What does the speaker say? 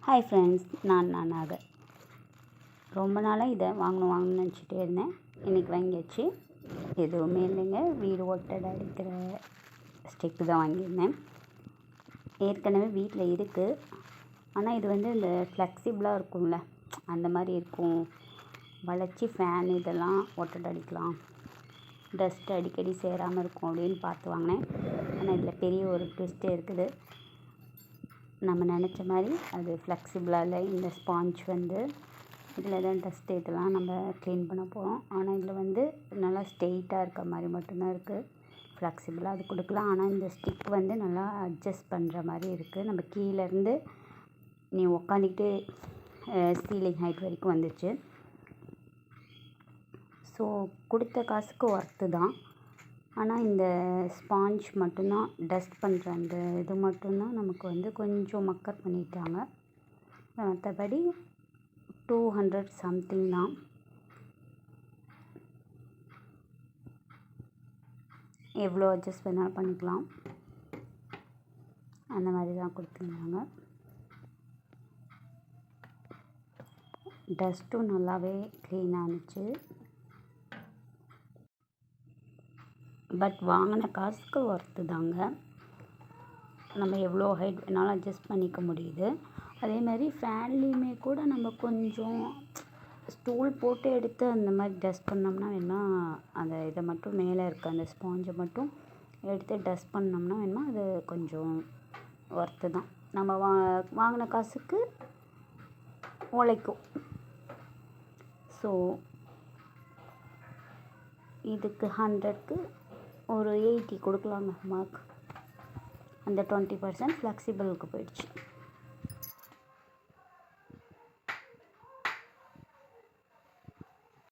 Hi friends, நான் நானாக ரொம்ப நாளாக இதை வாங்கணும்னு நினச்சிட்டே இருந்தேன். இன்றைக்கி வாங்கியாச்சு. எதுவுமே இல்லைங்க, வீடு ஒட்டடை அடிக்கிற ஸ்டிக்கு தான் வாங்கியிருந்தேன். ஏற்கனவே வீட்டில் இருக்குது. ஆனால் இது இந்த ஃப்ளெக்சிபிளாக இருக்கும்ல, அந்த மாதிரி இருக்கும். வளைச்சி ஃபேன் இதெல்லாம் ஒட்டடை அடிக்கலாம், டஸ்ட் அடிக்கடி சேராமல் இருக்கும் அப்படின்னு பார்த்து வாங்கினேன். ஆனால் இதில் பெரிய ஒரு ட்விஸ்ட்டே இருக்குது. நம்ம நினச்ச மாதிரி அது ஃப்ளெக்சிபிளாக இல்லை. இந்த ஸ்பாஞ்ச் இதில் தான் டஸ்ட் இதெல்லாம் நம்ம க்ளீன் பண்ண போகிறோம். ஆனால் இதில் நல்லா ஸ்ட்ரெயிட்டாக இருக்க மாதிரி மட்டும்தான் இருக்குது. ஃப்ளெக்சிபிளாக அது கொடுக்கலாம். ஆனால் இந்த ஸ்டிக் நல்லா அட்ஜஸ்ட் பண்ணுற மாதிரி இருக்குது. நம்ம கீழேருந்து நீ உக்காந்துக்கிட்டு சீலிங் ஹைட் வரைக்கும் வந்துச்சு. ஸோ கொடுத்த காசுக்கு ஒர்த்து தான். ஆனால் இந்த ஸ்பாஞ்ச் மட்டும்தான் டஸ்ட் பண்ணுற அந்த இது மட்டும்தான் நமக்கு கொஞ்சம் மக்கர் பண்ணிட்டாங்க. மற்றபடி 200 சம்திங் தான். எவ்வளோ அட்ஜஸ்ட் பண்ணாலும் பண்ணிக்கலாம், அந்த மாதிரி தான் கொடுத்துருந்தாங்க. டஸ்ட்டும் நல்லாவே க்ளீனாக இருந்துச்சு. பட் வாங்கின காசுக்கு ஒர்த்து தாங்க. நம்ம எவ்வளோ ஹைட் வேணாலும் அட்ஜஸ்ட் பண்ணிக்க முடியுது. அதேமாதிரி ஃபேன்லேயுமே கூட நம்ம கொஞ்சம் ஸ்டூல் போட்டு எடுத்து அந்த மாதிரி டஸ்ட் பண்ணோம்னா வேணால் அந்த இதை மட்டும் மேலே இருக்க அந்த ஸ்பாஞ்சை மட்டும் எடுத்து டஸ்ட் பண்ணோம்னா வேணால் அது கொஞ்சம் ஒர்த்து தான். நம்ம வாங்கின காசுக்கு உழைக்கும். ஸோ இதுக்கு 100க்கு ஒரு 80 கொடுக்கலாங்க மார்க். அந்த 20% ஃப்ளெக்சிபிளுக்கு போயிடுச்சு.